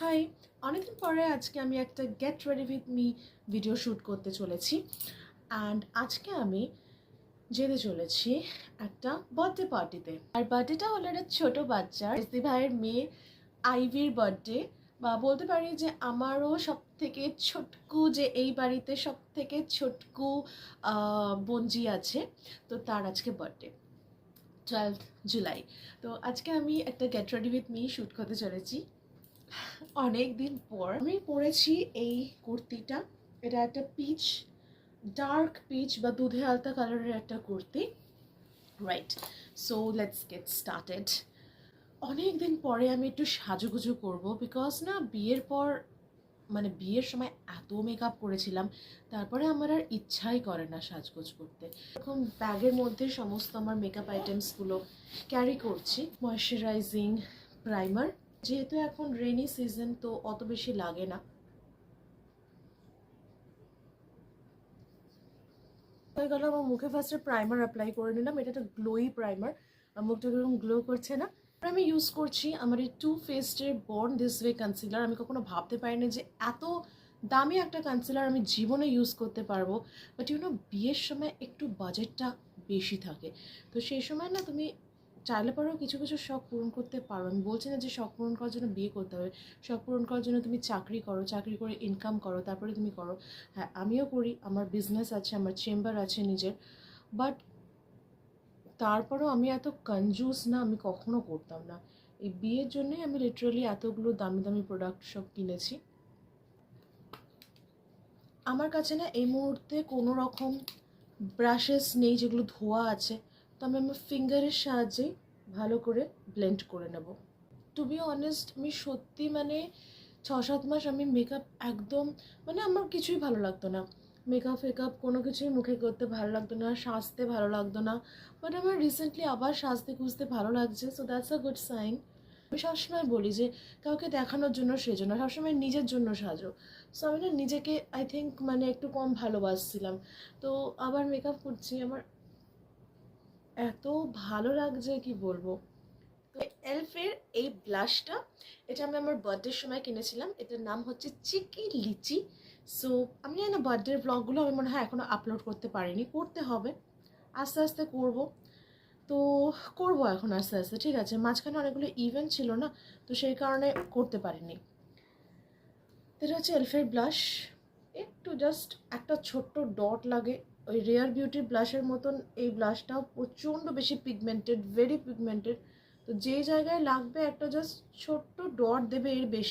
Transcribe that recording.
High, অনেকদিন পরে আজকে আমি একটা get ready with me video shoot করতে চলেছি। অ্যান্ড আজকে আমি যেতে চলেছি একটা বার্থডে পার্টিতে। আর বার্থডেটা হলো একটা ছোটো বাচ্চার, এসদি ভাইয়ের মেয়ে আইভির বার্থডে, বা বলতে পারি যে আমারও সব থেকে ছোটকু, যে এই বাড়িতে সব থেকে ছোটকু বোনজি আছে, তো তার আজকে বার্থডে 12 জুলাই। তো আজকে আমি একটা get ready with me shoot করতে চলেছি। অনেক দিন পর আমি পরেছি এই কুর্তিটা। এটা একটা পিচ, ডার্ক পিচ বা দুধে আলতা কালারের একটা kurti, right? So let's get started. অনেক দিন পরে আমি একটু সাজুগুজু করব, বিকজ না বিয়ের পর, মানে বিয়ের সময় এত মেকআপ করেছিলাম, তারপরে আমার আর ইচ্ছাই করে না সাজগোজ করতে। এখন ব্যাগের মধ্যে সমস্ত আমার মেকআপ আইটেমসগুলো ক্যারি করছি। ময়শ্চারাইজিং, প্রাইমার, যেহেতু এখন রেনি সিজন তো অত বেশি লাগে না। হয়ে গেল, আমার মুখে ফার্স্টে প্রাইমার অ্যাপ্লাই করে নিলাম। এটা একটা গ্লোই প্রাইমার, মুখটা এরকম গ্লো করছে না। আমি ইউজ করছি আমার এই টু ফেস্টের বর্ন দিস ওয়ে কনসিলার। আমি কখনো ভাবতে পারিনি যে এত দামি একটা কনসিলার আমি জীবনে ইউজ করতে পারবো। বাট বিয়ের সময় একটু বাজেটটা বেশি থাকে, তো সেই সময় না তুমি চাইলে পারো কিছু কিছু শখ পূরণ করতে পারো। আমি বলছি না যে শখ পূরণ করার জন্য বিয়ে করতে হবে, শখ পূরণ করার জন্য তুমি চাকরি করো, চাকরি করে ইনকাম করো, তারপরে তুমি করো। হ্যাঁ, আমিও করি, আমার বিজনেস আছে, আমার চেম্বার আছে নিজের। বাট তারপরেও আমি এত কনজুস না, আমি কখনো করতাম না। এই বিয়ের জন্যই আমি লিটারালি এতগুলো দামি দামি প্রোডাক্ট সব কিনেছি। আমার কাছে না এই মুহূর্তে কোনো রকম ব্রাশেস নেই যেগুলো ধোয়া আছে, তো আমি আমার ফিঙ্গারের সাহায্যেই ভালো করে ব্লেন্ড করে নেব। টু বি অনেস্ট, আমি সত্যি মানে 6-7 মাস আমি মেকআপ একদম, মানে আমার কিছুই ভালো লাগতো না। মেকআপ ফেকআপ কোনো কিছুই মুখে করতে ভালো লাগতো না, সাজতে ভালো লাগতো না। বাট আমার রিসেন্টলি আবার সাজতে খুঁজতে ভালো লাগছে, so that's a good sign. আমি সবসময় বলি যে কাউকে দেখানোর জন্য সেজো না, সবসময় নিজের জন্য সাজো। সো আমি না নিজেকে আই থিঙ্ক মানে একটু কম ভালোবাসছিলাম, তো আবার মেকআপ করছি, আমার এত ভালো লাগছে কি বলবো। তো এলফের এই ব্লাশটা, এটা আমি আমার বার্থডের সময় কিনেছিলাম। এটার নাম হচ্ছে চিকি লিচি। সো আমি জানি না বার্থডের ব্লগগুলো আমি মনে হয় এখনও আপলোড করতে পারিনি, করতে হবে, আস্তে আস্তে করব। তো করবো এখন আস্তে আস্তে, ঠিক আছে? মাঝখানে অনেকগুলো ইভেন্ট ছিল না, তো সেই কারণে করতে পারিনি। এটা হচ্ছে এলফের ব্লাশ। একটু জাস্ট একটা ছোট্ট ডট লাগে, ওই রেয়ার বিউটির ব্লাশের মতন এই ব্লাশটাও প্রচণ্ড বেশি পিগমেন্টেড, ভেরি পিগমেন্টেড। তো যে জায়গায় লাগবে একটা জাস্ট ছোট্ট ডট দেবে, এর বেশি